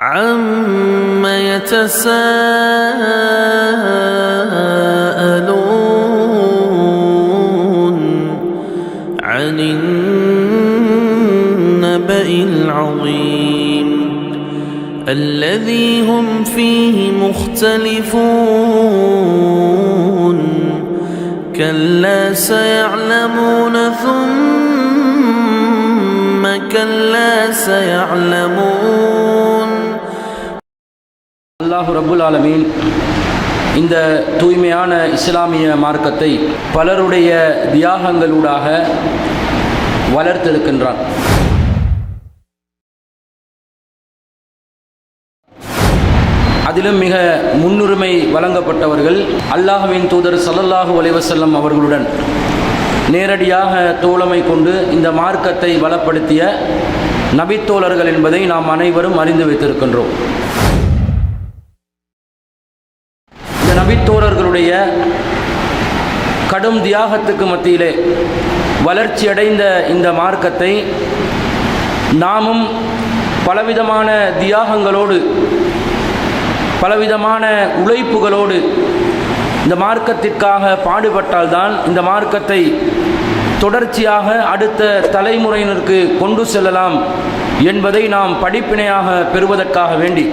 عَمَّ يَتَسَاءَلُونَ عَنِ النَّبَإِ الْعَظِيمِ الَّذِي هُمْ فِيهِ مُخْتَلِفُونَ كَلَّا سَيَعْلَمُونَ ثُمَّ كَلَّا سَيَعْلَمُونَ. அல்லாஹு ரப்புல் ஆலமீன் இந்த தூய்மையான இஸ்லாமிய மார்க்கத்தை பலருடைய தியாகங்களூடாக வளர்த்தெடுக்கின்றான். அதிலும் மிக முன்னுரிமை வழங்கப்பட்டவர்கள் அல்லாஹ்வின் தூதர் ஸல்லல்லாஹு அலைஹி வஸல்லம் அவர்களுடன் நேரடியாக தோழமை கொண்டு இந்த மார்க்கத்தை வளப்படுத்திய நபித்தோழர்கள் என்பதை நாம் அனைவரும் அறிந்து வைத்திருக்கின்றோம். இந்த நபித்தோழர்களுடைய கடும் தியாகத்துக்கு மத்தியிலே வளர்ச்சியடைந்த இந்த மார்க்கத்தை நாமும் பலவிதமான தியாகங்களோடு பலவிதமான உழைப்புகளோடு இந்த மார்க்கத்திற்காக பாடுபட்டால்தான் இந்த மார்க்கத்தை தொடர்ச்சியாக அடுத்த தலைமுறையினருக்கு கொண்டு செல்லலாம் என்பதை நாம் படிப்பினையாக பெறுவதற்காக வேண்டி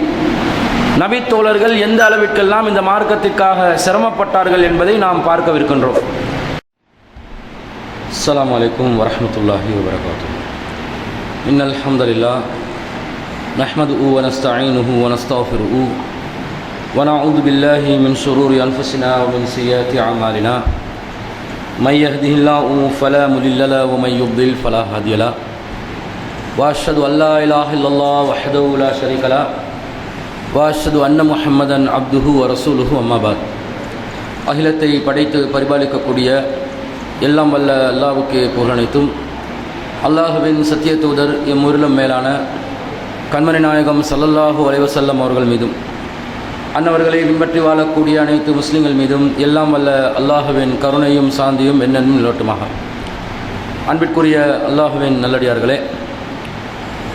நபித்தோழர்கள் எந்த அளவிற்கெல்லாம் இந்த மார்க்கத்திற்காக சிரமப்பட்டார்கள் என்பதை நாம் பார்க்கவிருக்கின்றோம். அஸ்ஸலாமு அலைக்கும் வரஹ்மத்துல்லாஹி வபரகாத்துஹு. இன்னல் ஹம்தலில்லாஹ் நஹ்மதுஹு வ நஸ்தஈனுஹு வ நஸ்தக்ஃபிருஹு வ நஊது பில்லாஹி மின் ஷுரூரி அன்ஃபுஸினா வ மின் ஸய்யிஆத்தி அமாலினா மை யஹ்திஹில்லாஹு ஃபலா முதில்ல லஹு வ மை யுضلل ஃபலா ஹாதிய லஹு வ அஷ்ஹது அல்லா இலாஹா இல்லல்லாஹ் வஹ்தஹு லா ஷரீக லஹு வ அஷ்ஹது அன்ன முஹம்மதன் அப்துஹு வ ரசூலுஹு அம்மா பாத். அகிலத்தை படைத்து பரிபாலிக்கக்கூடிய எல்லாம் வல்ல அல்லாஹ்வுக்கு புகழனைத்தும் அல்லாஹ்வின் சத்திய தூதர் எம்முரிலும் மேலான கண்மணி நாயகம் ஸல்லல்லாஹு அலைஹி வஸல்லம் அவர்கள் மீதும் அன்னவர்களை பின்பற்றி வாழக்கூடிய அனைத்து முஸ்லிம்கள் மீதும் எல்லாம் வல்ல அல்லாஹ்வின் கருணையும் சாந்தியும் என்னென்னும் நிலவட்டுமாக. அன்பிற்குரிய அல்லாஹ்வின் நல்லடியார்களே,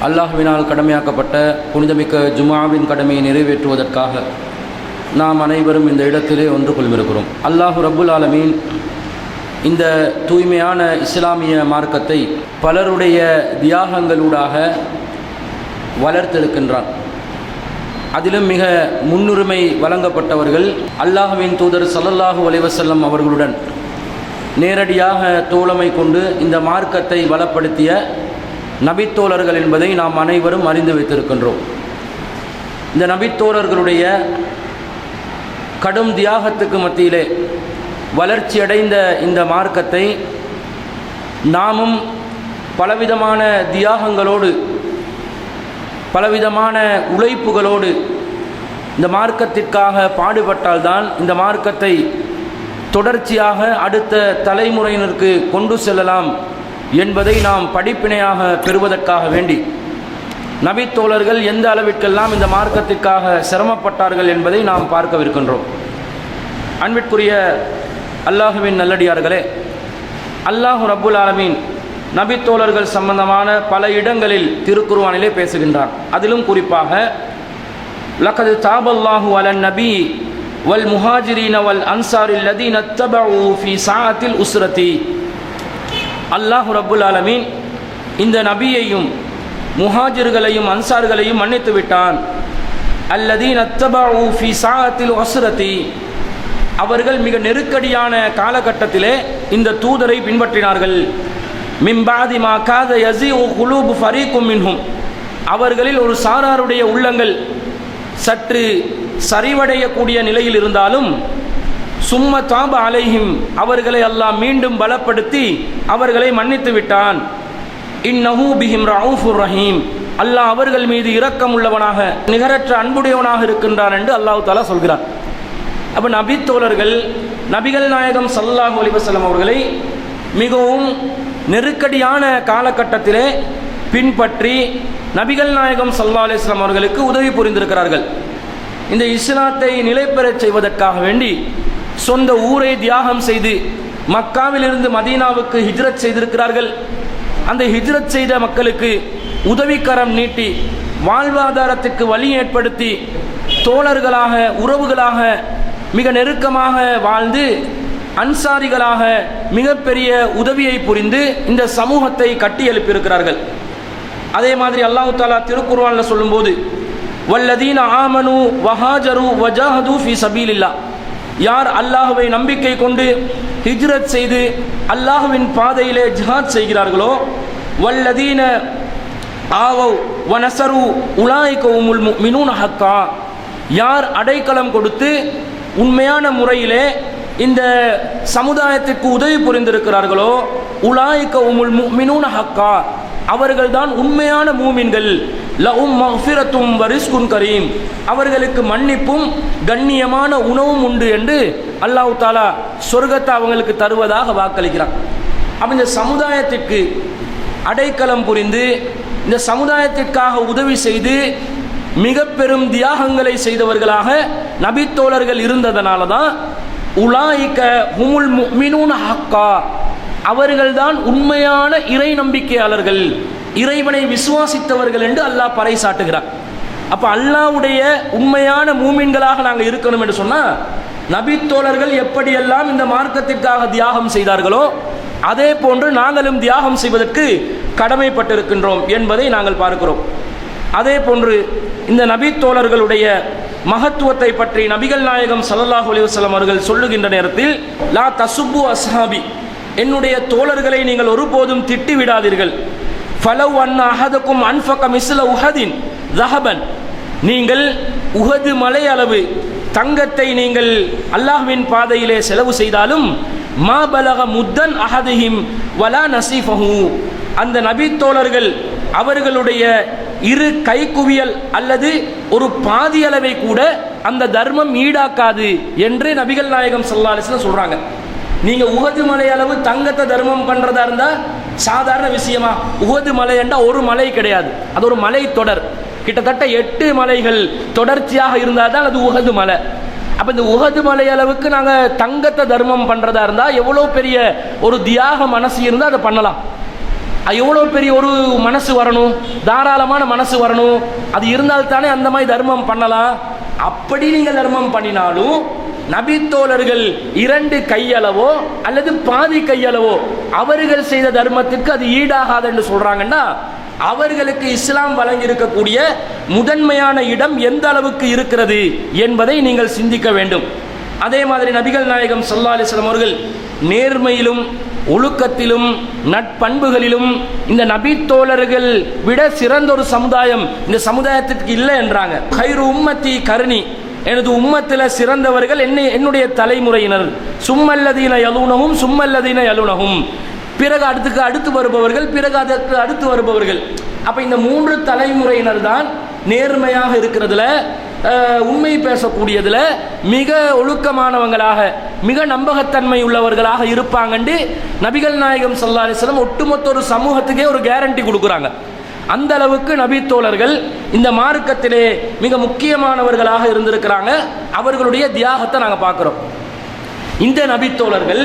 அல்லாஹ்வினால் கடமையாக்கப்பட்ட புனிதமிக்க ஜும்ஆவின் கடமையை நிறைவேற்றுவதற்காக நாம் அனைவரும் இந்த இடத்திலே ஒன்று கொள்மிருக்கிறோம். அல்லாஹு ரப்புல் ஆலமீன் இந்த தூய்மையான இஸ்லாமிய மார்க்கத்தை பலருடைய தியாகங்களூடாக வளர்த்தெடுக்கின்றான். அதிலும் மிக முன்னுரிமை வழங்கப்பட்டவர்கள் அல்லாஹ்வின் தூதர் ஸல்லல்லாஹு அலைஹி வஸல்லம் அவர்களுடன் நேரடியாக தோழமை கொண்டு இந்த மார்க்கத்தை வளப்படுத்திய நபித்தோழர்கள் என்பதை நாம் அனைவரும் அறிந்து வைத்திருக்கின்றோம். இந்த நபித்தோழர்களுடைய கடும் தியாகத்துக்கு மத்தியிலே வளர்ச்சியடைந்த இந்த மார்க்கத்தை நாமும் பலவிதமான தியாகங்களோடு பலவிதமான உழைப்புகளோடு இந்த மார்க்கத்திற்காக பாடுபட்டால்தான் இந்த மார்க்கத்தை தொடர்ச்சியாக அடுத்த தலைமுறையினருக்கு கொண்டு செல்லலாம் என்பதை நாம் படிப்பினையாக பெறுவதற்காக வேண்டி நபித்தோழர்கள் எந்த அளவிற்கெல்லாம் இந்த மார்க்கத்திற்காக சிரமப்பட்டார்கள் என்பதை நாம் பார்க்கவிருக்கின்றோம். அன்பிற்குரிய அல்லாஹுவின் நல்லடியார்களே, அல்லாஹு ரப்புல் ஆலமீன் நபித்தோழர்கள் சம்பந்தமான பல இடங்களில் திருக்குர்ஆனிலே பேசுகின்றான். அதிலும் குறிப்பாக லக்கது தாபல்லாஹு அலன் நபி வல் முஹாஜிரீன வல் அன்சாரில் லதீன தபஉ ஃபீ ஸாஅத்தில் உஸ்ரதி. அல்லாஹு ரப்புல் ஆலமீன் இந்த நபியையும் முஹாஜிர்களையும் அன்சார்களையும் மன்னித்து விட்டான். அல்லதீன தபஉ ஃபீ ஸாஅத்தில் உஸ்ரதி, அவர்கள் மிக நெருக்கடியான காலகட்டத்திலே இந்த தூதரை பின்பற்றினார்கள். மின் பாதி மா காத யஸீஉ குலூபு ஃபரீக்கும் மின்ஹும், அவர்களில் ஒரு சாராருடைய உள்ளங்கள் சற்று சரிவடையக்கூடிய நிலையில் இருந்தாலும் சும்ம தாப அலைஹிம், அவர்களை அல்லாஹ் மீண்டும் பலப்படுத்தி அவர்களை மன்னித்து விட்டான். இன்னஹு பிஹிம் ரഊஃபுர் ரஹீம், அல்லாஹ் அவர்கள் மீது இரக்கம் உள்ளவனாக நிகரற்ற அன்புடையவனாக இருக்கின்றான் என்று அல்லாஹ் தஆலா சொல்கிறார். அப்போ நபித்தோழர்கள் நபிகள் நாயகம் ஸல்லல்லாஹு அலைஹி வஸல்லம் அவர்களை மிகவும் நெருக்கடியான காலகட்டத்திலே பின்பற்றி நபிகள் நாயகம் ஸல்லல்லாஹு அலைஹி வஸல்லம் அவர்களுக்கு உதவி புரிந்திருக்கிறார்கள். இந்த இஸ்லாத்தை நிலைபெறச் செய்வதற்காக வேண்டி சொந்த ஊரை தியாகம் செய்து மக்காவிலிருந்து மதீனாவுக்கு ஹிஜ்ரத் செய்திருக்கிறார்கள். அந்த ஹிஜ்ரத் செய்த மக்களுக்கு உதவிக்கரம் நீட்டி வாழ்வாதாரத்துக்கு வழி ஏற்படுத்தி தோழர்களாக உறவுகளாக மிக நெருக்கமாக வாழ்ந்து அன்சாரிகளாக மிகப்பெரிய உதவியை புரிந்து இந்த சமூகத்தை கட்டி எழுப்பியிருக்கிறார்கள். அதே மாதிரி அல்லாஹ் தஆலா திருக்குர்ஆனில் சொல்லும்போது வல்லதீன ஆமனு வஹாஜரு வஜாஹது ஃபீ சபீலில்லாஹ், யார் அல்லாஹ்வை நம்பிக்கை கொண்டு ஹிஜ்ரத் செய்து அல்லாஹ்வின் பாதையிலே ஜிஹாத் செய்கிறார்களோ, வல்லதீன ஆவவ் வனஸரு உலாயிக ஹுமுல் முஃமினூன ஹக்கா, யார் அடைக்கலம் கொடுத்து உண்மையான முறையிலே இந்த சமுதாயத்திற்கு உதவி புரிந்திருக்கிறார்களோ, உலாயிக ஹுமுல் முஃமினூன ஹக்கா, அவர்கள்தான் உண்மையான மூமின்கள். லஹும் மக்ஃபிரத்தும் வ ரிஸ்குன் கரீம், அவர்களுக்கு மன்னிப்பும் கண்ணியமான உணவும் உண்டு என்று அல்லாஹ் தஆலா சொர்க்கத்தை அவங்களுக்கு தருவதாக வாக்களிக்கிறான். அப்ப இந்த சமுதாயத்திற்கு அடைக்கலம் புரிந்து இந்த சமுதாயத்திற்காக உதவி செய்து மிக பெரும் தியாகங்களை செய்தவர்களாக நபித்தோழர்கள் இருந்ததனால தான் உலாயிக ஹுமுல் முஃமினூன ஹக்கா, அவர்கள்தான் உண்மையான இறை நம்பிக்கையாளர்கள், இறைவனை விசுவாசித்தவர்கள் என்று அல்லாஹ் பறைசாட்டுகிறார். அப்போ அல்லாஹ்வுடைய உண்மையான மூமின்களாக நாங்கள் இருக்கணும் என்று சொன்னால், நபித்தோழர்கள் எப்படியெல்லாம் இந்த மார்க்கத்திற்காக தியாகம் செய்தார்களோ அதே போன்று நாங்களும் தியாகம் செய்வதற்கு கடமைப்பட்டிருக்கின்றோம் என்பதை நாங்கள் பார்க்கிறோம். அதே போன்று இந்த நபித்தோழர்களுடைய மகத்துவத்தை பற்றி நபிகள் நாயகம் ஸல்லல்லாஹு அலைஹி வஸல்லம் அவர்கள் சொல்லுகின்ற நேரத்தில், லா தசுப்பு அஸ்ஹாபி, என்னுடைய தோழர்களை நீங்கள் ஒருபோதும் திட்டி விடாதீர்கள். ஃபலவ் அன்ன அஹதக்கும் அன்ஃபக மிஸ்ல உஹதின் ஸஹபன், நீங்கள் உஹது மலை அளவு தங்கத்தை நீங்கள் அல்லாஹ்வின் பாதையிலே செலவு செய்தாலும் மா பலக முத்தன் அஹதிஹிம் வலா நசீஃபஹு, அந்த நபி தோழர்கள் அவர்களுடைய இரு கைக்குவியல் அல்லது ஒரு பாதி அளவை கூட அந்த தர்மம் ஈடாக்காது என்று நபிகள் நாயகம் ஸல்லல்லாஹு அலைஹி வஸல்லம் சொல்றாங்க. நீங்க உஹது மலை அளவு தங்கத்தை தர்மம் பண்றதா இருந்தா சாதாரண விஷயமா? உஹது மலை என்றா ஒரு மலை கிடையாது, அது ஒரு மலை தொடர், கிட்டத்தட்ட 8 மலைகள் தொடர்ச்சியாக இருந்தால் தான் அது உஹது மலை. அப்ப இந்த உஹது மலை அளவுக்கு நாங்க தங்கத்தை தர்மம் பண்றதா இருந்தா எவ்வளவு பெரிய ஒரு தியாக மனசு இருந்தா அதை பண்ணலாம். எவ்வளோ பெரிய ஒரு மனசு வரணும், தாராளமான மனசு வரணும், அது இருந்தால் தானே அந்த மாதிரி தர்மம் பண்ணலாம். அப்படி நீங்கள் தர்மம் பண்ணினாலும் நபித்தோழர்கள் 2 கையளவோ அல்லது பாதி கையளவோ அவர்கள் செய்த தர்மத்திற்கு அது ஈடாகாது என்று சொல்றாங்கன்னா, அவர்களுக்கு இஸ்லாம் வழங்கி இருக்கக்கூடிய முதன்மையான இடம் எந்த அளவுக்கு இருக்கிறது என்பதை நீங்கள் சிந்திக்க வேண்டும். அதே மாதிரி நபிகள் நாயகம் ஸல்லல்லாஹு அலைஹி வஸல்லம் அவர்கள் நேர்மையிலும் ஒழுக்கத்திலும் நட்பண்புகளிலும் இந்த நபித்தோழர்கள் விட சிறந்த ஒரு சமுதாயம் இந்த சமுதாயத்திற்கு இல்லை என்றாங்க. கைரு உம்மத்தி கருணி, எனது உம்மத்தில் சிறந்தவர்கள் என்னுடைய தலைமுறையினர். சும்மல்லதீன யலூனஹும் சும்மல்லதீன யலூனஹும், பிறகு அடுத்து வருபவர்கள், பிறகு அதற்கு அடுத்து வருபவர்கள். அப்ப இந்த 3 தலைமுறையினர் தான் நேர்மையாக இருக்கிறதுல, உண்மை பேசக்கூடியதுல மிக ஒழுக்கமானவங்களாக மிக நம்பகத்தன்மை உள்ளவர்களாக இருப்பாங்கன்னு நபிகள் நாயகம் ஸல்லல்லாஹு அலைஹி வஸல்லம் ஒட்டுமொத்த ஒரு சமூகத்துக்கே ஒரு கேரண்டி கொடுக்குறாங்க. அந்த அளவுக்கு நபி தோழர்கள் இந்த மார்க்கத்திலே மிக முக்கியமானவர்களாக இருந்திருக்கிறாங்க. அவர்களுடைய தியாகத்தை நாங்கள் பார்க்குறோம். இந்த நபி தோழர்கள்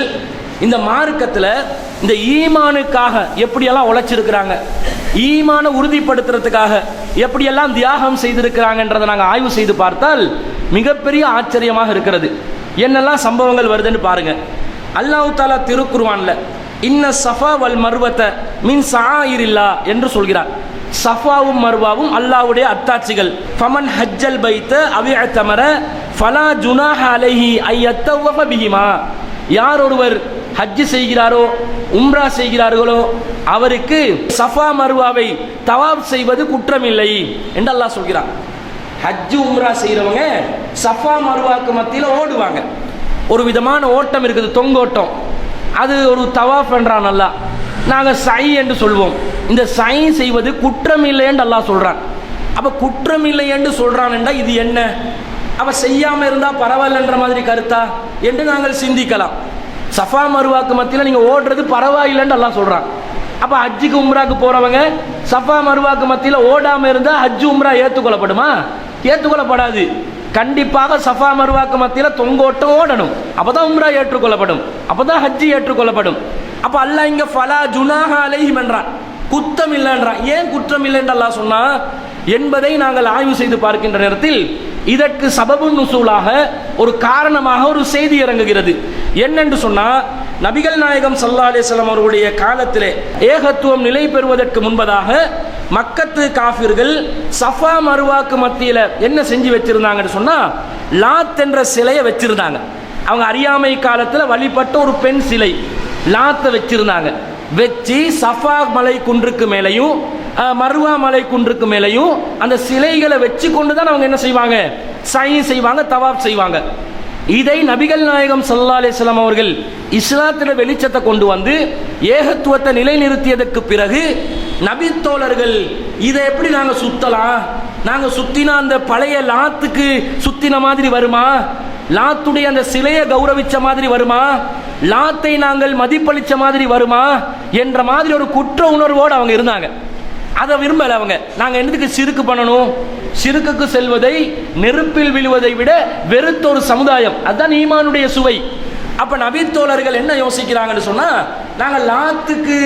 இந்த மார்க்கத்தில் இந்த ஈமானுக்காக எப்படியெல்லாம் உழைச்சிருக்கிறாங்க, ஈமானை உறுதிப்படுத்துறதுக்காக எப்படியெல்லாம் தியாகம் செய்திருக்கிறாங்கன்றதை நாங்கள் ஆய்வு செய்து பார்த்தால் மிகப்பெரிய ஆச்சரியமாக இருக்கிறது. என்னெல்லாம் சம்பவங்கள் வருதுன்னு பாருங்க. அல்லாஹ் தஆலா திருக்குர்ஆன்ல இன்ன ஸஃபா வல் மர்வத மின் ஷஆயிரில்லா என்று சொல்கிறார். ஸஃபாவும் மர்வாவும் அல்லாஹ்வுடைய அத்தாட்சிகள். ஃபமன் ஹஜ்ஜல் பைத அவ் இஅ்தமர ஃபலா ஜுனாஹ அலைஹி ஐயத்தவஃப பிஹிமா, யார் ஒருவர் ஹஜ் செய்கிறாரோ உம்ரா செய்கிறார்களோ அவருக்கு சஃபா மர்வாவை தவாப் செய்வது குற்றமில்லை என்று அல்லாஹ் சொல்கிறார். ஹஜ் உம்ரா செய்கிறவங்க சஃபா மர்வாக்கு மத்தியில் ஓடுவாங்க. ஒரு விதமான ஓட்டம் இருக்குது, தொங்கோட்டம். அது ஒரு தவாப் என்றான் அல்லாஹ். நாங்கள் சை என்று சொல்வோம். இந்த சை செய்வது குற்றம் இல்லை என்று அல்லாஹ் சொல்றான். அப்ப குற்றம் இல்லை என்று சொல்றான் என்றால் இது என்ன? அவ செய்யாம இருந்தா பரவாயில்லன்ற மாதிரி கருத்தா என்று நாங்கள் சிந்திக்கலாம். சஃபா மருவாக்கு மத்தியில் நீங்க ஓடுறது பரவாயில்லைன்னு அல்லாஹ் சொல்றான். அப்ப ஹஜ்ஜுக்கு உம்ராக்கு போறவங்க சஃபா மருவாக்கு மத்தியில் ஓடாம இருந்தா ஹஜ் உம்ரா ஏற்றுக்கொள்ளப்படுமா? ஏற்றுக்கொள்ளப்படாது. கண்டிப்பாக சஃபா மருவாக்கு மத்தியில் தொங்கோட்டம் ஓடணும், அப்பதான் உம்ரா ஏற்றுக்கொள்ளப்படும், அப்பதான் ஹஜ் ஏற்றுக்கொள்ளப்படும். அப்ப அல்லாஹ் இங்க ஃபலா ஜுனாஹ அலைஹிம் என்றான், குற்றம் இல்லைன்றான். ஏன் குற்றம் இல்லை என்று அல்லாஹ் சொன்னா, என்பதை நாங்கள் ஆய்வு செய்து பார்க்கின்ற நேரத்தில் இதற்கு சபபுன் நுசூலாக ஒரு காரணமாக ஒரு செய்தி இறங்குகிறது. என்னென்று சொன்னால், நபிகள் நாயகம் ஸல்லல்லாஹு அலைஹி வஸல்லம் அவர்களுடைய காலத்திலே ஏகத்துவம் நிலை பெறுவதற்கு முன்பதாக மக்கத்து காஃபிர்கள் சஃபா மருவாக்கு மத்தியில் என்ன செஞ்சு வச்சிருந்தாங்கன்னு சொன்னால், லாத் என்ற சிலையை வச்சிருந்தாங்க. அவங்க அறியாமை காலத்தில் வழிபட்ட ஒரு பெண் சிலை லாத்தை வச்சிருந்தாங்க. வச்சு சஃபா மலை குன்றுக்கு மேலையும் மருவா மலை குன்றுக்கு மேலையும் அந்த சிலைகளை வச்சு கொண்டு தான் அவங்க என்ன செய்வாங்க, சயி செய்வாங்க, தவாப் செய்வாங்க. இதை நபிகள் நாயகம் ஸல்லல்லாஹு அலைஹி வஸல்லம் அவர்கள் இஸ்லாத்தில் வெளிச்சத்தை கொண்டு வந்து ஏகத்துவத்தை நிலைநிறுத்தியதற்கு பிறகு நபி தோழர்கள் இதை எப்படி நாங்கள் சுத்தலாம், நாங்கள் சுத்தினா அந்த பழைய லாத்துக்கு சுத்தின மாதிரி வருமா, லாத்துடைய அந்த சிலையை கௌரவிச்ச மாதிரி வருமா, லாத்தை நாங்கள் மதிப்பளிச்ச மாதிரி வருமா என்ற மாதிரி ஒரு குற்ற உணர்வோடு அவங்க இருந்தாங்க. அதை விரும்பல அவங்க. நாங்கள் என்னதுக்கு சிறுக்கு பண்ணணும், சிறுக்குக்கு செல்வதை நெருப்பில் விழுவதை விட வெறுத்த ஒரு சமுதாயம், அதுதான் ஈமானுடைய சுவை. அப்ப நபி தோழர்கள் என்ன யோசிக்கிறாங்கன்னு சொன்னா, நாங்கள் லாத்துக்கு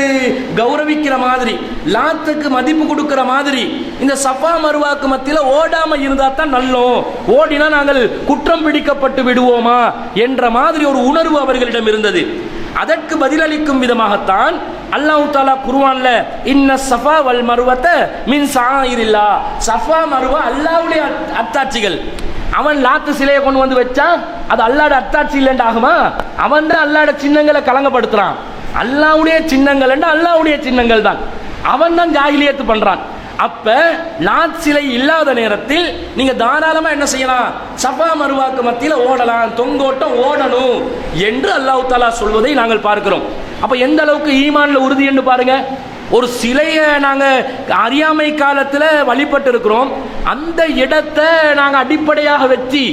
கௌரவிக்கிற மாதிரி, லாத்துக்கு மதிப்பு கொடுக்கிற மாதிரி இந்த சஃபா மருவாக்கு மத்தியில் ஓடாம இருந்தா தான் நல்லோம், ஓடினா நாங்கள் குற்றம் பிடிக்கப்பட்டு விடுவோமா என்ற மாதிரி ஒரு உணர்வு அவர்களிடம் இருந்தது. அதற்கு பதிலளிக்கும் விதமாகத்தான் அல்லாஹ் தஆலா குர்ஆன்ல இன்ன ஸஃபா வல் மர்வத மின் ஷாயிரில்லாஹ், ஸஃபா மர்வா அல்லாஹ்வுடைய அத்தாட்சிகள். அவன் லாத்து சிலையை கொண்டு வந்து வச்சா அது அல்லாஹ்வுடைய அத்தாட்சி இல்லைன்னு ஆகுமா? அவன் தான் அல்லாஹ்வுடைய சின்னங்களை கலங்கப்படுத்துறான். அல்லாஹ்வுடைய சின்னங்கள் என்று அல்லாஹ்வுடைய சின்னங்கள் தான், அவன் தான் ஜாஹிலியத்து பண்றான். அப்ப லாத் சிலை இல்லாத நேரத்தில் நீங்க தாராளமா என்ன செய்யலாம், சஃபா மருவாக்கு மத்தியில் ஓடலாம், தொங்கோட்டம் ஓடணும் என்று அல்லாஹ் தஆலா சொல்வதை நாங்கள் பார்க்கிறோம். அப்ப எந்த அளவுக்கு ஈமான்ல உறுதி என்று பாருங்க. ஒரு சிலையை நாங்க அறியாமை காலத்தில் வழிபட்டு இருக்கிறோம், அந்த இடத்தை நாங்க அடிப்படையாக வச்சு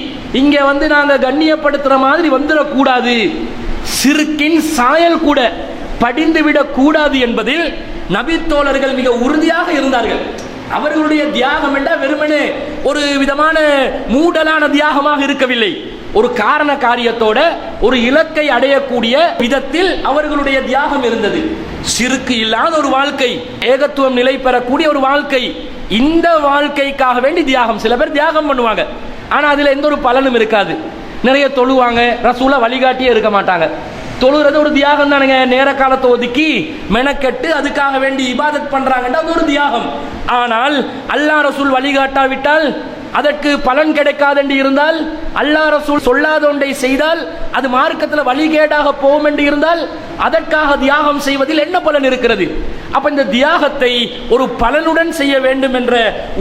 இங்க வந்து நாங்க கண்ணியப்படுத்துற மாதிரி வந்துடக்கூடாது, சிறுக்கின் சாயல் கூட படிந்துவிடக் கூடாது என்பதில் நபி தோழர்கள் மிக உறுதியாக இருந்தார்கள். அவர்களுடைய தியாகம் என்றால் வெறுமனே ஒரு விதமான மூடலான தியாகமாக இருக்கவில்லை, ஒரு காரண காரியத்தோட ஒரு இலக்கை அடையக்கூடிய விதத்தில் அவர்களுடைய தியாகம் இருந்தது. சிறுக்கு இல்லாத ஒரு வாழ்க்கை, ஏகத்துவம் நிலை பெறக்கூடிய ஒரு வாழ்க்கை, இந்த வாழ்க்கைக்காக வேண்டி தியாகம். சில பேர் தியாகம் பண்ணுவாங்க, ஆனா அதுல எந்த ஒரு பலனும் இருக்காது. நிறைய தொழுவாங்க, ரசூலா வழிகாட்டியே இருக்க மாட்டாங்க. தொழுகிறது ஒரு தியாகம் தானுங்க, நேர காலத்தை ஒதுக்கி மெனக்கெட்டு அதுக்காக வேண்டி இபாதத் பண்றாங்கன்னா அது ஒரு தியாகம். ஆனால் அல்லாஹ் ரசூல் வழிகாட்டாவிட்டால், அதற்கு பலன் கிடைக்காது என்று இருந்தால், அல்லாஹ் ரசூல் சொல்லாத ஒன்றை செய்தால் அது மார்க்கத்தில் வழிகேடாக போகும் என்று இருந்தால் அதற்காக தியாகம் செய்வதில் என்ன பலன் இருக்கிறது? அப்ப இந்த தியாகத்தை ஒரு பலனுடன் செய்ய வேண்டும் என்ற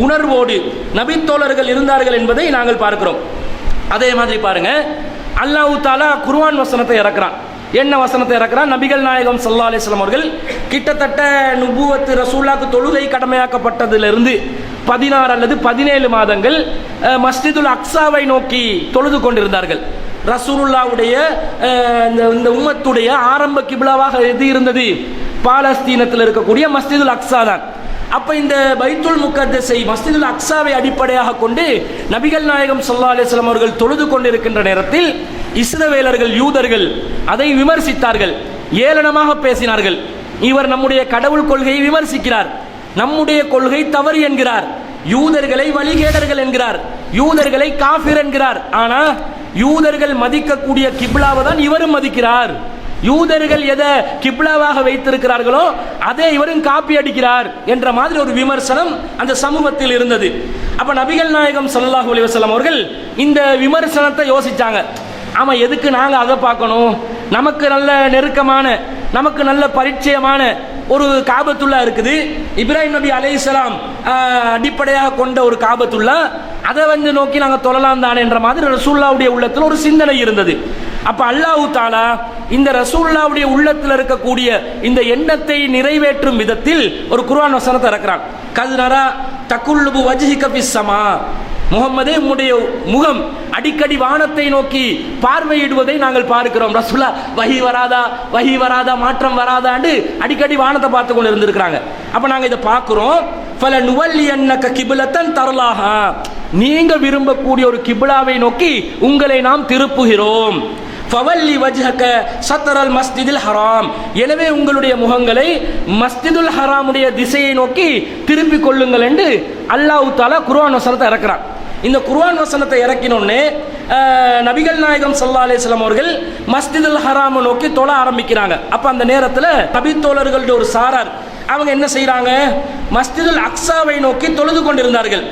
உணர்வோடு நபி தோழர்கள் இருந்தார்கள் என்பதை நாங்கள் பார்க்கிறோம். அதே மாதிரி பாருங்க, அல்லாஹ் தஆலா குர்ஆன் வசனத்தை இறக்குறான். என்ன வசனத்தை இறக்குறான்? நபிகள் நாயகம் ஸல்லல்லாஹு அலைஹி வஸல்லம் அவர்கள் கிட்டத்தட்ட நுபுவத் ரசூலுல்லாஹ்க்கு தொழுகை கடமையாக்கப்பட்டதிலிருந்து 16 அல்லது 17 மாதங்கள் மஸ்ஜிதுல் அக்ஸாவை நோக்கி தொழுது கொண்டிருந்தார்கள். ரசூலுல்லாஹ்வுடைய இந்த உம்மத்துடைய ஆரம்ப கிப்லாவாக எது இருந்தது? பாலஸ்தீனத்தில் இருக்கக்கூடிய மஸ்ஜிதுல் அக்ஸா தான். அப்ப இந்த பைத்துல் முகத்தஸை மஸ்ஜிதுல் அக்ஸாவை அடிப்படையாக கொண்டு நபிகள் நாயகம் ஸல்லல்லாஹு அலைஹி வஸல்லம் அவர்கள் தொழுது கொண்டிருக்கின்ற நேரத்தில் இஸ்ரவேலர்கள், யூதர்கள் அதை விமர்சித்தார்கள், ஏளனமாக பேசினார்கள். இவர் நம்முடைய கடவுள் கொள்கையை விமர்சிக்கிறார், நம்முடைய கொள்கை தவறு என்கிறார், யூதர்களை வழிகேடர்கள் என்கிறார், யூதர்களை காஃபிர் என்கிறார். ஆனா யூதர்கள் மதிக்கக்கூடிய கிப்லாவை தான் இவரும் மதிக்கிறார். யூதர்கள் எதை கிப்லாவாக வைத்திருக்கிறார்களோ அதை இவரும் காப்பி அடிக்கிறார் என்ற மாதிரி ஒரு விமர்சனம் அந்த சமூகத்தில் இருந்தது. அப்ப நபிகள் நாயகம் ஸல்லல்லாஹு அலைஹி வஸல்லம் அவர்கள் இந்த விமர்சனத்தை யோசிச்சாங்க. ஆமா, எதுக்கு நாங்க அதை பார்க்கணும்? நமக்கு நல்ல நெருக்கமான, நமக்கு நல்ல பரிச்சயமான ஒரு காபத்துல்லா இருக்குது, இப்ராஹிம் நபி அலைஹிஸ்ஸலாம் அடிப்படையாக கொண்ட ஒரு காபத்துல்லா, அதை வந்து நோக்கி நாங்கள் தொழலாம் தானே என்ற மாதிரி ரசூலுல்லாஹ்வுடைய உள்ளத்தில் ஒரு சிந்தனை இருந்தது. அப்ப அல்லாஹ் தஆலா இந்த ரசூலுல்லாஹ்வுடைய உள்ளத்தில் இருக்கக்கூடிய இந்த எண்ணத்தை நிறைவேற்றும் விதத்தில் ஒரு குர்ஆன் வசனத்தை இறக்குறான். கத்னரா தகுல்லுபு வஜ்ஹிக ஃபிஸ் ஸமா, முகம்மதே உம்முடைய முகம் அடிக்கடி வானத்தை நோக்கி பார்வையிடுவதை நாங்கள் பார்க்கிறோம். ரசூலா வஹி வராதா, வஹி வராதா, மாற்றம் வராதான்னு அடிக்கடி வானத்தை பார்த்து கொண்டு இருந்திருக்கிறாங்க. அப்ப நாங்க இதை பார்க்கிறோம். ஃபலனுவல்லியன்னக கிப்லத்தன் தர்லாஹா, நீங்க விரும்பக்கூடிய ஒரு கிப்லாவை நோக்கி உங்களை நாம் திருப்புகிறோம். ஃபவல்லி வஜ்ஹக ஷத்ரல் மஸ்ஜிதில் ஹராம். எனவே உங்களுடைய முகங்களை மஸ்ஜிதுல் ஹராமுடைய திசையை நோக்கி திருப்பிக் கொள்ளுங்கள் என்று அல்லாஹ் தஆலா குர்ஆன் வசனத்தை இறக்குறான். இந்த குர்ஆன் வசனத்தை இறக்கினோடனே நபிகள் நாயகம் ஸல்லல்லாஹு அலைஹி வஸல்லம் அவர்கள் மஸ்ஜிதுல் ஹராமை நோக்கி தொழ ஆரம்பிக்கிறாங்க. அப்ப அந்த நேரத்தில் நபி தோழர்களுடைய ஒரு சாரார் அவங்க என்ன செய்யறாங்க, மஸ்ஜிதுல் அக்ஸாவை நோக்கி தொழுது கொண்டிருந்தார்கள்.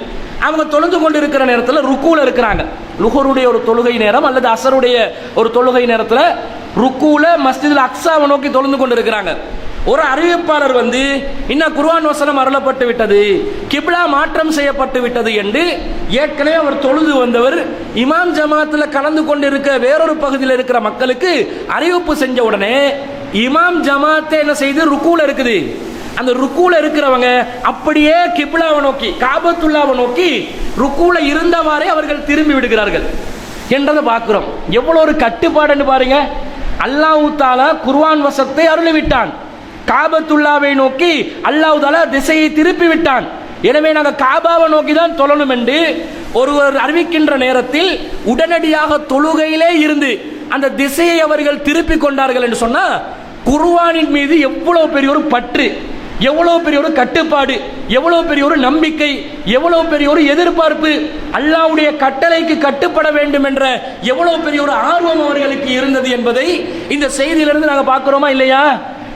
அவங்க தொழுது கொண்டிருக்கிற நேரத்தில் ருக்கூல இருக்கிறாங்க. லுஹருடைய ஒரு தொழுகை நேரம் அல்லது அசருடைய ஒரு தொழுகை நேரத்தில் ருக்கூல மஸ்ஜிதுல் அக்ஸாவை நோக்கி தொழுது கொண்டிருக்கிறாங்க. ஒரு அறிவிப்பாளர் வந்து இன்னும் குர்ஆன் வசனம் அருளப்பட்டு விட்டது, கிப்லா மாற்றம் செய்யப்பட்டு விட்டது என்று ஏற்கனவே அவர் தொழுது வந்தவர் இமாம் ஜமாத்தில் கலந்து கொண்டிருக்க வேறொரு பகுதியில் இருக்கிற மக்களுக்கு அறிவிப்பு செஞ்ச உடனே இமாம் ஜமாத்தை என்ன செய்து ருக்கூல இருக்குது. அந்த ருக்கூல இருக்கிறவங்க அப்படியே கிப்லாவை நோக்கி காபத்துல்லாவை நோக்கி ருக்கூல இருந்தவாறே அவர்கள் திரும்பி விடுகிறார்கள் என்றதை பார்க்கிறோம். எவ்வளவு ஒரு கட்டுப்பாடுன்னு பாருங்க. அல்லாஹ் தஆலா குர்ஆன் வசனத்தை அருளிவிட்டான், காபத்துல்லாவை நோக்கி அல்லாஹ் தஆலா திசையை திருப்பி விட்டான். எனவே நாங்கள் காபாவை நோக்கி தான் தொழணும் என்று ஒருவர் அறிவிக்கின்ற நேரத்தில் உடனடியாக தொழுகையிலே இருந்து அந்த திசையை அவர்கள் திருப்பி கொண்டார்கள் என்று சொன்னா குர்ஆனின் மீது எவ்வளவு பெரிய ஒரு பற்று, எவ்வளவு பெரிய ஒரு கட்டுப்பாடு, எவ்வளவு பெரிய ஒரு நம்பிக்கை, எவ்வளவு பெரிய ஒரு எதிர்பார்ப்பு, அல்லாஹ்வுடைய கட்டளைக்கு கட்டுப்பட வேண்டும் என்ற எவ்வளவு பெரிய ஒரு ஆர்வம் அவர்களுக்கு இருந்தது என்பதை இந்த செய்தியிலிருந்து நாங்கள் பார்க்கிறோமா இல்லையா?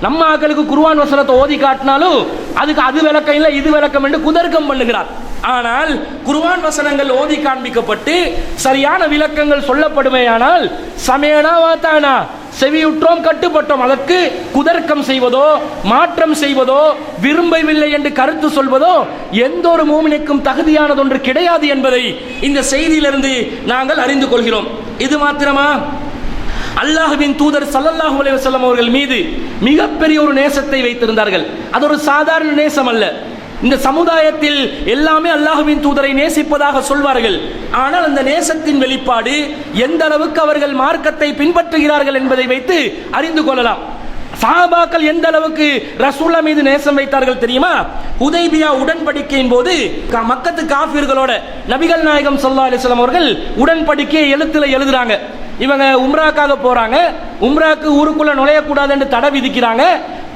நம்ம ஆக்களுக்கு குர்ஆன் வசனத்தை ஓதி காட்டினாலும் அதுக்கு அது விளக்கம் இல்லை இது விளக்கம் என்று குதர்க்கம் பண்ணுகிறார். ஆனால் குர்ஆன் வசனங்கள் ஓதி காண்பிக்கப்பட்டு சரியான விளக்கங்கள் சொல்லப்படுமையானால் சமயனா வாத்தானா செவியுற்றோம் கட்டுப்பட்டோம், அதற்கு குதர்க்கம் செய்வதோ மாற்றம் செய்வதோ விரும்பவில்லை என்று கருத்து சொல்வதோ எந்த ஒரு மூமினுக்கும் தகுதியானது ஒன்று கிடையாது என்பதை இந்த செய்தியிலிருந்து நாங்கள் அறிந்து கொள்கிறோம். இது மாத்திரமா, அல்லாஹ்வின் தூதர் ஸல்லல்லாஹு அலைஹி வஸல்லம் அவர்கள் மீது மிகப்பெரிய ஒரு நேசத்தை வைத்திருந்தார்கள். அது ஒரு சாதாரண நேசம் அல்ல. இந்த சமுதாயத்தில் எல்லாமே அல்லாஹ்வின் தூதரை நேசிப்பதாக சொல்வார்கள். ஆனால் அந்த நேசத்தின் வெளிப்பாடு எந்த அளவுக்கு அவர்கள் மார்க்கத்தை பின்பற்றுகிறார்கள் என்பதை வைத்து அறிந்து கொள்ளலாம். சஹாபாக்கள் எந்த அளவுக்கு ரசூலுல்லாஹ் மீது நேசம் வைத்தார்கள் தெரியுமா? ஹுதைபியா உடன்படிக்கையின் போது மக்கத்து காஃபிர்களோட நபிகள் நாயகம் ஸல்லல்லாஹு அலைஹி வஸல்லம் அவர்கள் உடன்படிக்கையை எழுத்துல எழுதுறாங்க. இவங்க உம்ராக்காக போறாங்க, உம்ராக்கு ஊருக்குள்ள நுழையக்கூடாது என்று தடை விதிக்கிறாங்க.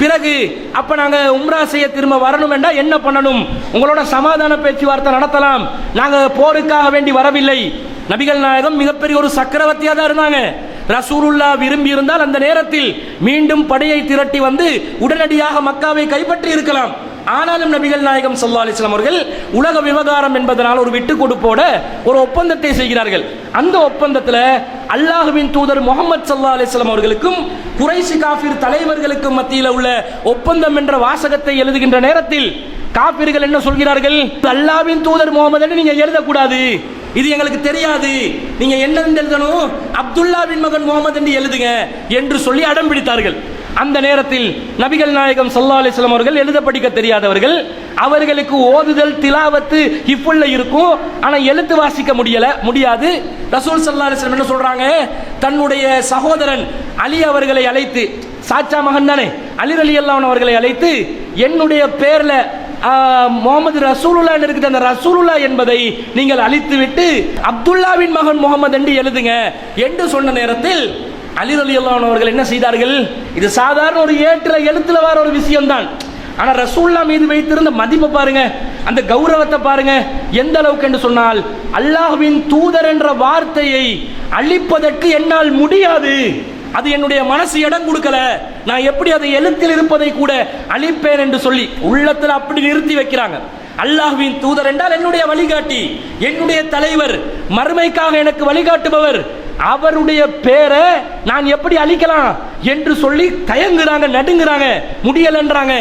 பிறகு அப்ப நாங்க உம்ரா செய்ய திரும்ப வரணும் என்றா என்ன பண்ணணும், உங்களோட சமாதான பேச்சுவார்த்தை நடத்தலாம், நாங்க போருக்காக வேண்டி வரவில்லை. நபிகள் நாயகம் மிகப்பெரிய ஒரு சக்கரவர்த்தியா தான் இருந்தாங்க. ரசூலுல்லாஹ் விரும்பி இருந்தால் அந்த நேரத்தில் மீண்டும் படையை திரட்டி வந்து உடனடியாக மக்காவை கைப்பற்றி இருக்கலாம். ஆனாலும் நபிகள் நாயகம் ஸல்லல்லாஹு அலைஹி வஸல்லம் அவர்கள் உலக விவகாரம் என்பதனால் ஒரு விட்டு கொடுப்போட ஒரு ஒப்பந்தத்தை செய்கிறார்கள். அந்த ஒப்பந்தத்தில் அல்லாஹ்வின் தூதர் முஹம்மது ஸல்லல்லாஹு அலைஹி வஸல்லம் அவர்களுக்கும் குறைஷி காஃபிர் தலைவர்களுக்கும் மத்தியில் உள்ள ஒப்பந்தம் என்ற வாசகத்தை எழுதுகின்ற நேரத்தில் காஃபிர்கள் என்ன சொல்கிறார்கள், அல்லாஹ்வின் தூதர் முஹம்மது என்று நீங்க எழுதக்கூடாது, இது எங்களுக்கு தெரியாது, நீங்க என்ன எழுதணும், அப்துல்லாவின் மகன் முஹம்மது என்று எழுதுங்க என்று சொல்லி அடம் பிடித்தார்கள். அந்த நேரத்தில் நபிகள் நாயகம் ஸல்லல்லாஹு அலைஹி வஸல்லம் அவர்கள் எழுத படிக்க தெரியாதவர்கள், அவர்களுக்கு ஓதுதல் திலாவத்து ஹிஃபுல்ல இருக்கும், ஆனா எழுத்து வாசிக்க முடியாது. ரசூல் ஸல்லல்லாஹு அலைஹி வஸல்லம் என்ன சொல்றாங்க, தன்னுடைய சகோதரன் அலி அவர்களை அழைத்து, சாச்சா மகன் தானே அலி ரலியல்லாஹு அன்ஹு அவர்களை அழைத்து, என்னுடைய பேர்ல முகமது ரசூலுல்லாஹ் இருக்குது, அந்த ரசூலுல்லாஹ் என்பதை நீங்கள் அழித்துவிட்டு அப்துல்லாவின் மகன் முகமது என்று எழுதுங்க என்று சொன்ன நேரத்தில் அலி ரலியல்லாஹு அன்ஹு அவர்கள் என்ன செய்தார்கள், இது சாதாரண ஒரு ஏற்ற எழுத்துல வர ஒரு விஷயம்தான், ஆனா ரசூலுல்லாஹ் மீது வைத்திருந்த மதிப்பை பாருங்க, அந்த கௌரவத்தை பாருங்க எந்த அளவுக்கு என்று சொன்னால், அல்லாஹ்வின் தூதர் என்ற வார்த்தையை அழிப்பதற்கு என்னால் முடியாது, அது என்னுடைய மனசு இடம் கொடுக்கல, நான் எப்படி அதை எழுத்தில் இருப்பதை கூட அழிப்பேன் என்று சொல்லி உள்ளத்தில் அப்படி நிறுத்தி வைக்கிறாங்க. அல்லாஹ்வின் தூதர் என்றால் என்னுடைய வழிகாட்டி, என்னுடைய தலைவர், மறுமைக்காக எனக்கு வழிகாட்டுபவர், அவருடைய பேரை நான் எப்படி அழிக்கலாம் என்று சொல்லி தயங்குறாங்க, நடுங்குறாங்க, முடியலன்றாங்க.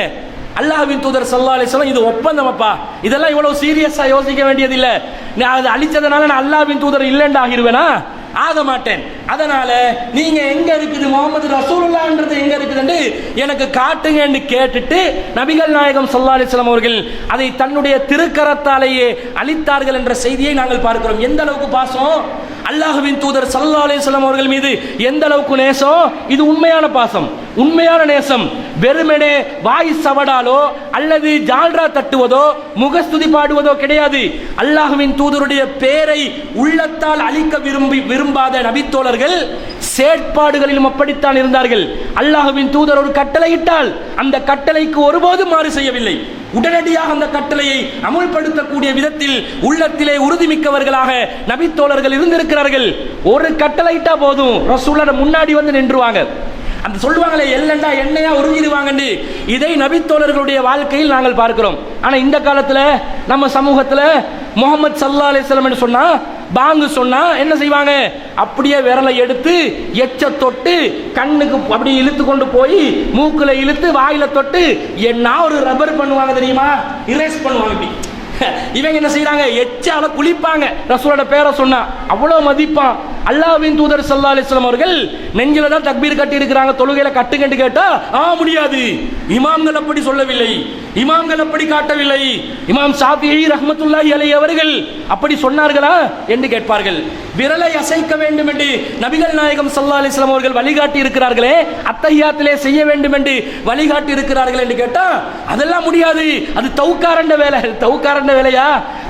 அல்லாஹ்வின் தூதர் ஸல்லல்லாஹு அலைஹி வஸல்லம், இது ஒப்பந்தமப்பா, இதெல்லாம் இவ்வளவு சீரியஸா யோசிக்க வேண்டியது இல்லை, நான் அதை அழிச்சதுனால நான் அல்லாஹ்வின் தூதர் இல்லைன்னு ஆகிருவேனா, ஆக மாட்டேன், அதனால நீங்க எங்க இருக்குது முஹம்மது ரசூலுல்லாஹ்ன்றது எங்க இருக்குதுன்னு எனக்கு காட்டுங்க என்று கேட்டுட்டு நபிகள் நாயகம் ஸல்லல்லாஹு அலைஹி வஸல்லம் அவர்கள் அதை தன்னுடைய திருக்கரத்தாலேயே அளித்தார்கள் என்ற செய்தியை நாங்கள் பார்க்கிறோம். எந்த அளவுக்கு பாசம், அல்லாஹ்வின் தூதர் ஸல்லல்லாஹு அலைஹி வஸல்லம் அவர்கள் மீது எந்த அளவுக்கு நேசம், இது உண்மையான பாசம், உண்மையான நேசம். வெறுமனே வாய் சவடாலோ அல்லது ஜால்ரா தட்டுவதோ முகஸ்துதி பாடுவதோ கிடையாது. அல்லாஹ்வின் தூதருடைய பேரை உள்ளத்தால் அழிக்க விரும்பாத நபித்தோழர்கள் செயற்பாடுகளிலும் அப்படித்தான் இருந்தார்கள். அல்லாஹ்வின் தூதர் ஒரு கட்டளையிட்டால் அந்த கட்டளைக்கு ஒருபோதும் மாறு செய்யவில்லை. உடனடியாக அந்த கட்டளையை அமுல்படுத்தக்கூடிய விதத்தில் உள்ளத்திலே உறுதிமிக்கவர்களாக நபித்தோழர்கள் இருந்திருக்கிறார்கள். ஒரு கட்டளையிட்டா போதும் ரசூலுல்லாஹ் முன்னாடி வந்து நின்றுவாங்க. அந்த சொல்லுவாங்களே எல்லண்டா எண்ணெயா உருகிடுவாங்கன்னு, இதை நபித்தோழர்களுடைய வாழ்க்கையில் நாங்கள் பார்க்கிறோம். ஆனா இந்த காலத்துல நம்ம சமூகத்துல முஹம்மது ஸல்லல்லாஹு அலைஹி வஸல்லம் சொன்னா, பாங்கு சொன்னா என்ன செய்வாங்க, அப்படியே விரலை எடுத்து எச்ச தொட்டு கண்ணுக்கு அப்படி இழுத்து கொண்டு போய் மூக்குல இழுத்து வாயில தொட்டு என்ன ஒரு ரப்பர் பண்ணுவாங்க தெரியுமா, இரேஸ் பண்ணுவாங்க. இப்படி இவங்க என்ன செய்யறாங்க, எச்சால குளிப்பாங்க. ரசூலோட பேரை சொன்னா அவ்வளவு மதிப்பான். அல்லாஹ்வின் தூதர் ஸல்லல்லாஹு அலைஹி வஸல்லம் அவர்கள் நெஞ்சில தான் தக்பீர் கட்டி இருக்கிறாங்க, தொழுகையில கட்டுங்கன்னு கேட்டா முடியாது. இமாம்கள் அப்படி சொல்லவில்லை, இமாம்கள் அப்படி காட்டவில்லை. இமாம் ஷாஃபிஈ ரஹ்மத்துல்லாஹி அலைஹி அவர்கள் அப்படி சொன்னார்களா என்று கேட்பார்கள். விரலை அசைக்க வேண்டும் என்று நபிகள் நாயகம் ஸல்லல்லாஹு அலைஹி வஸல்லம் அவர்கள் வழிகாட்டி இருக்கிறார்களே, அத்தஹியாத்திலே செய்ய வேண்டும் என்று வழிகாட்டி இருக்கிறார்கள் என்று கேட்டா அதெல்லாம் முடியாது, அது தௌக்காரண்ட வேலை. தௌக்காரண்ட வேலையா?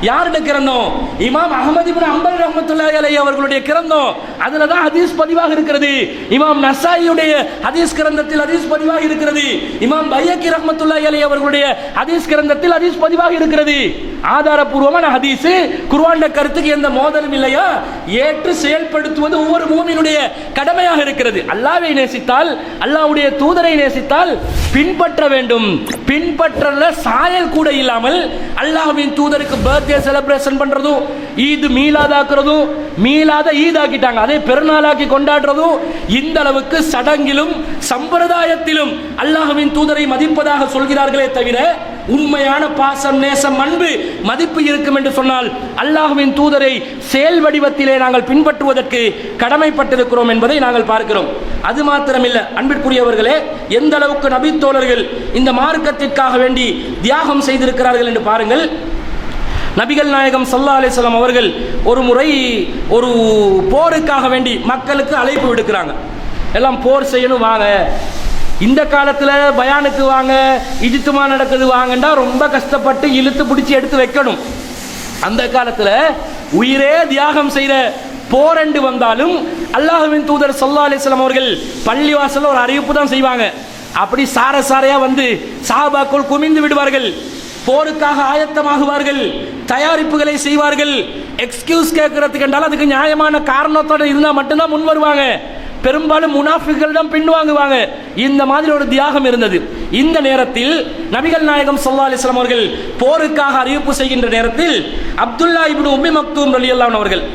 யாருடைய கிரந்தம்? இமாம் அஹ்மத் இப்னு ஹம்பல் ரஹ்மத்துல்லாஹி அலைஹி அவர்களுடைய கிரந்தம். அதுல தான் ஹதீஸ் பதிவாக இருக்கிறது. இமாம் நஸாயியுடைய ஹதீஸ் கிரந்தத்தில் ஹதீஸ் பதிவாக இருக்கிறது. இமாம் பைஹகி ரஹ்மத்துல்லாஹி அலைஹி அவர்களுடைய ஹதீஸ் கிரந்தத்தில் ஹதீஸ் பதிவாக இருக்கிறது. ஆதாரபூர்வமான ஹதீஸ். குர்ஆன் கருத்துக்கு எந்த மோதலும் இல்லையா? ஏற்று செயல்படுத்துவது ஒவ்வொரு மூமினுடைய கடமையாக இருக்கிறது. அல்லாஹ்வை நேசித்தால், அல்லாஹ்வுடைய தூதரை நேசித்தால் பின்பற்ற வேண்டும். பின்பற்றல சாயல் கூட இல்லாமல் அல்லாஹ்வின் தூதருக்கு பர்த்டே செலிப்ரேஷன் பண்றதும், ஈத் மீலாதாக்குறதும், மீலாத ஈத் ஆக்கிட்டாங்க, அதே பெருநாளாக்கி கொண்டாடுறதும், இந்த அளவுக்கு சடங்கிலும் சம்பிரதாயத்திலும் அல்லாஹ்வின் தூதரை மதிப்பதாக சொல்கிறார்களே தவிர உண்மையான பாசம், நேசம், அன்பு, மதிப்பு இருக்கும் என்று சொன்னால் அல்லாஹ்வின் தூதரை செயல் வடிவத்திலே நாங்கள் பின்பற்றுவதற்கு கடமைப்பட்டிருக்கிறோம் என்பதை நாங்கள் பார்க்கிறோம். அது மாத்திரமில்லை அன்பிற்குரியவர்களே, எந்த அளவுக்கு நபித்தோழர்கள் இந்த மார்க்கத்திற்காக வேண்டி தியாகம் செய்திருக்கிறார்கள் என்று பாருங்கள். நபிகள் நாயகம் ஸல்லல்லாஹு அலைஹி வஸல்லம் அவர்கள் ஒரு முறை ஒரு போருக்காக வேண்டி மக்களுக்கு அழைப்பு விடுக்கிறாங்க. எல்லாம் போர் செய்யணும் வாங்க. இந்த காலத்தில் பயானுக்கு வாங்க, இஜ்திமா நடக்குது வாங்கண்டா ரொம்ப கஷ்டப்பட்டு இழுத்து பிடிச்சி எடுத்து வைக்கணும். அந்த காலத்தில் உயிரே தியாகம் செய்கிற போரண்டு வந்தாலும் அல்லாஹ்வின் தூதர் ஸல்லல்லாஹு அலைஹி வஸல்லம் அவர்கள் பள்ளிவாசல்ல ஒரு அறிவிப்பு தான் செய்வாங்க. அப்படி சார சாரையா வந்து சஹாபாக்கள் குமிந்து விடுவார்கள், போருக்காக ஆயத்தமாகுவார்கள், தயாரிப்புகளை செய்வார்கள். எக்ஸ்கியூஸ் கேட்கறதுக்கு என்றால் அதுக்கு நியாயமான காரணத்தோடு இருந்தால் மட்டும்தான் முன் வருவாங்க. பெரும்பாலும் முனாஃபிக்குகள் தான் பின்வாங்குவாங்க. இந்த மாதிரி ஒரு தியாகம் இருந்தது. இந்த நேரத்தில் நபிகள் நாயகம் ஸல்லல்லாஹு அலைஹி வஸல்லம் அவர்கள் போருக்காக அறிவிப்பு செய்கின்ற நேரத்தில் அப்துல்லா இப்னு உம்மி மக்தூம் ரலியல்லாஹு அன்ஹு அவர்கள்,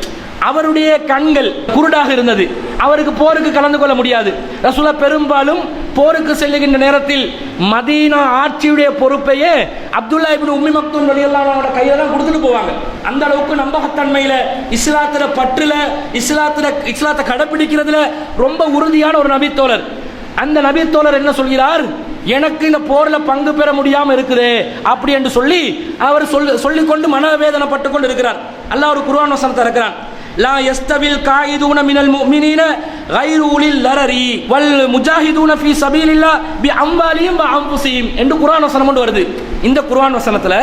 அவருடைய கண்கள் குருடாக இருந்தது, அவருக்கு போருக்கு கலந்து கொள்ள முடியாது. ரசூலுல்லாஹ் பெரும்பாலும் போருக்கு செல்லுகின்ற நேரத்தில் மதீனா ஆட்சியுடைய பொறுப்பையே அப்துல்லா இப்னு உம்மி மக்தூம் ரலியல்லாஹு அன்ஹு கையில தான் கொடுத்துட்டு போவாங்க. அந்த அளவுக்கு நம்பகத்தன்மையில, இஸ்லாத்துல பற்றுல, இஸ்லாத்தை கடைபிடிக்கிறதுல ரொம்ப உறுதியான ஒரு நபித்தோழர். அந்த நபித்தோழர் என்ன சொல்கிறார், எனக்கு இந்த போர்ல பங்கு பெற முடியாம இருக்குது அப்படி என்று சொல்லி அவர் சொல்லிக்கொண்டு மனவேதனைப்பட்டு கொண்டு இருக்கிறார். அல்லாஹ் ஒரு குர்ஆன் வசனத்தை இறக்குறான், லா யஸ்தவில் காயிதுன மினல் முஃமினீன கைரு உலில் லரரி வல் முஜாஹிதுன ஃபீ சபீலில்லாஹ் பி அம்வாலிஹிம் வ அன்ஃபுஸிஹிம் என்று குர்ஆன் வசனம் கொண்டு வருது. இந்த குர்ஆன் வசனத்துல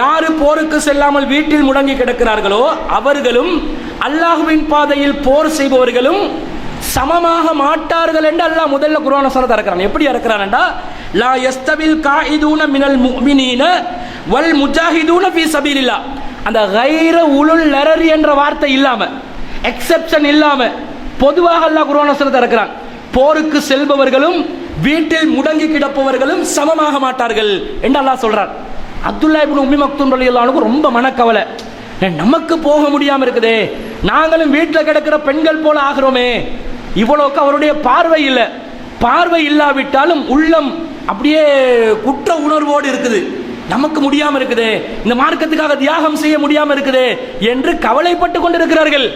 யாரு போருக்கு செல்லாமல் வீட்டில் முடங்கி கிடக்கிறார்களோ அவர்களும் அல்லாஹ்வின் பாதையில் போர் செய்பவர்களும் சமமாக மாட்டார்கள் என்று அல்லாஹ் முதல்ல குர்ஆன் வசனத்தை இறக்குறான். எப்படி இறக்குறான்டா, லா யஸ்தவில் காயிதுன மினல் முஃமினீன வல் முஜாஹிதுன ஃபீ சபீலில்லாஹ், அந்த கைர உலுல் லரரி என்ற வார்த்தை இல்லாம, எக்ஸெப்ஷன் இல்லாம பொதுவாக அல்லாஹ் குர்ஆன் வசனத்தை இறக்குறான். போருக்கு செல்பவர்களும் வீட்டில் முடங்கி கிடப்பவர்களும் சமமாக மாட்டார்கள் என்று அல்லாஹ் சொல்றான். அப்துல்லா இப்னு உம்மி மக்தூம் ரலியல்லாஹு அன்ஹு ரொம்ப மனக்கவலை, நமக்கு போக முடியாம இருக்குதே, நாங்களும் வீட்டில் கிடக்கிற பெண்கள் போல ஆகிறோமே. இவ்வளவுக்கு அவருடைய பார்வை இல்லை. பார்வை இல்லாவிட்டாலும் உள்ளம் அப்படியே குற்ற உணர்வோடு இருக்குது. நமக்கு முடியாம இருக்குது, இந்த மார்க்கத்துக்காக தியாகம் செய்ய முடியாம இருக்குது என்று கவலைப்பட்டு கொண்டிருக்கிறார்கள்.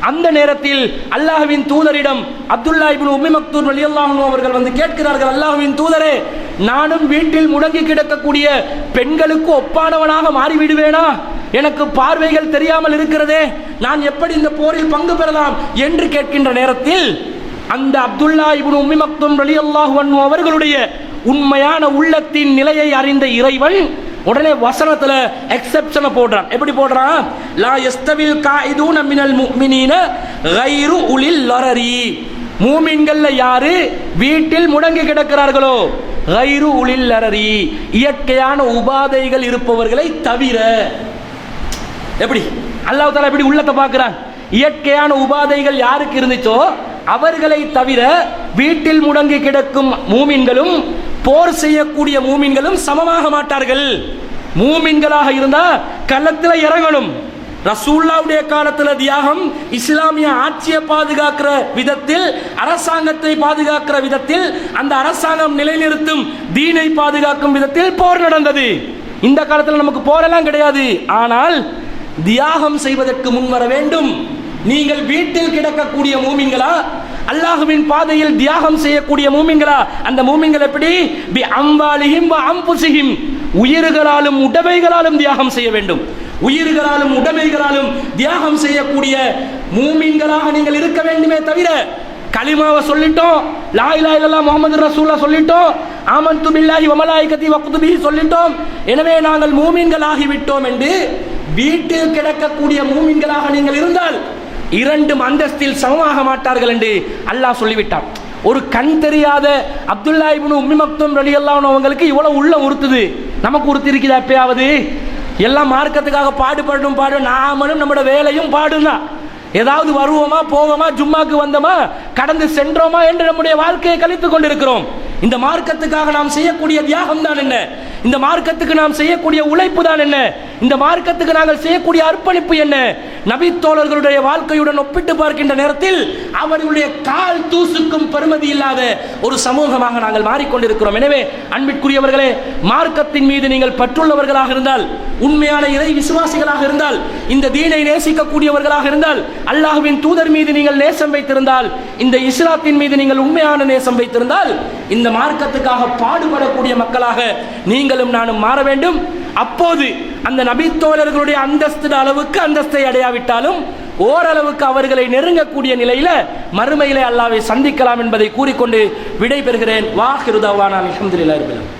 அந்த நேரத்தில் அல்லாஹ்வின் தூதரிடம் அப்துல்லா இப்னு உம்மி மக்தூம் ரலியல்லாஹு அன்ஹு அவர்கள் வந்து கேட்கிறார்கள், அல்லாஹ்வின் தூதரே, நானும் வீட்டில் முடங்கி கிடக்கக்கூடிய பெண்களுக்கு ஒப்பானவனாக மாறிவிடுவேனா? எனக்கு பார்வைகள் தெரியாமல் இருக்கிறதே, நான் எப்படி இந்த போரில் பங்கு பெறலாம் என்று கேட்கின்ற நேரத்தில் அந்த அப்துல்லா இப்னு உம்மி மக்தூம் ரலியல்லாஹு அன்ஹு அவர்களுடைய உண்மையான உள்ளத்தின் நிலையை அறிந்த இறைவன் உடனே வசனத்துல எக்ஸெப்ஷனை போடுறான். எப்படி போடுறான்? லா யஸ்தவில் காயிதூன மினல் முஃமினீன கைரு உலில் லரரி. மூமின்கள்ல யாரு வீட்டில் முடங்கி கிடக்கிறார்களோ, கைரு உலில் லரரி, இயற்கையான உபாதைகள் இருப்பவர்களை தவிர. எப்படி அல்லாஹ் தஆலா எப்படி உள்ளத்தை பார்க்கிறான்? இயற்கையான உபாதைகள் யாருக்கு இருந்துச்சோ அவர்களை தவிர வீட்டில் முடங்கி கிடக்கும் மூமின்களும் போர் செய்யக்கூடிய மூமின்களும் சமமாக மாட்டார்கள். மூமின்களாக இருந்தா களத்தில் இறங்கணும். ரசூலுல்லாஹ்வுடைய காலத்துல தியாகம், இஸ்லாமிய ஆட்சியை பாதுகாக்கிற விதத்தில், அரசாங்கத்தை பாதுகாக்கிற விதத்தில், அந்த அரசாங்கம் நிலைநிறுத்தும் தீனை பாதுகாக்கும் விதத்தில் போர் நடந்தது. இந்த காலத்தில் நமக்கு போரெல்லாம் கிடையாது. ஆனால் தியாகம் செய்வதற்கு முன் வர வேண்டும். நீங்கள் வீட்டில் கிடக்கக்கூடிய மூமின்களா, அல்லாஹ்வின் பாதையில் தியாகம் செய்யக்கூடிய மூமின்களா? அந்த மூமின்கள் எப்படி? பி அம்வாலிஹிம் வ அன்புசிஹிம், உயிர்களாலும் உடைமைகளாலும் தியாகம் செய்ய வேண்டும். உயிர்களாலும் உடைமைகளாலும் தியாகம் செய்யக்கூடிய மூமின்களாக நீங்கள் இருக்க வேண்டுமே தவிர, கலிமாவை சொல்லிட்டோம், லா இலாஹா இல்லல்லாஹ் முஹம்மது ரசூலுல்லாஹ் சொல்லிட்டோம், ஆமன்து பில்லாஹி வ மலாயிகத்தி வ குதுபிஹி சொல்லிட்டோம், எனவே நாங்கள் மூமின்கள் ஆகிவிட்டோம் என்று வீட்டில் கிடக்கக்கூடிய மூமின்களாக நீங்கள் இருந்தால் இரண்டும் அந்தஸ்தில் சமமாக மாட்டார்கள் என்று அல்லாஹ் சொல்லிவிட்டான். ஒரு கண் தெரியாத அப்துல்லா இப்னு உம்மி மக்தூம் ரலியல்லாஹு அன்ஹு அவங்களுக்கு இவ்வளவு உள்ள உறுத்துது, நமக்கு உறுத்தி இருக்குதா? எப்பயாவது எல்லாம் மார்க்கத்துக்காக பாடுபடும் நாமளும் நம்மளோட வேலையும் பாடுதான். ஏதாவது வருவோமா போவோமா, ஜும்மாக்கு வந்தோமா, கடந்து சென்றோமா என்று நம்முடைய வாழ்க்கையை கழித்துக் கொண்டிருக்கிறோம். இந்த மார்க்கத்துக்காக நாம் செய்யக்கூடிய தியாகம் தான் என்ன? இந்த மார்க்கத்துக்கு நாம் செய்யக்கூடிய உழைப்பு தான் என்ன? இந்த மார்க்கத்துக்கு நாங்கள் செய்யக்கூடிய அர்ப்பணிப்பு என்ன? நபி தோழர்களுடைய வாழ்க்கையுடன் ஒப்பிட்டு பார்க்கின்ற நேரத்தில் அவர்களுடைய கால் தூசுக்கும் பெருமதி இல்லாத ஒரு சமூகமாக நாங்கள் மாறிக்கொண்டிருக்கிறோம். எனவே அன்பிற்குரியவர்களே, மார்க்கத்தின் மீது நீங்கள் பற்றுள்ளவர்களாக இருந்தால், உண்மையான இறை விசுவாசிகளாக இருந்தால், இந்த தீனை நேசிக்கக்கூடியவர்களாக இருந்தால், அல்லாஹ்வின் தூதர் மீது நீங்கள் நேசம் வைத்திருந்தால், இந்த இஸ்லாத்தின் மீது நீங்கள் உண்மையான நேசம் வைத்திருந்தால், இந்த மார்க்கத்துக்காக பாடுபடக்கூடிய மக்களாக நீங்களும் நானும் மாற வேண்டும். அப்போது அந்த நபித்தோழர்களுடைய அளவுக்கு அந்தஸ்தை அடையாவிட்டாலும் ஓரளவுக்கு அவர்களை நெருங்கக்கூடிய நிலையில மறுமையிலே அல்லாஹ்வை சந்திக்கலாம் என்பதை கூறிக்கொண்டு விடை பெறுகிறேன். வாஹிரு தஅவானா அல்ஹம்துலில்லாஹி ரப்பில் ஆலமீன்.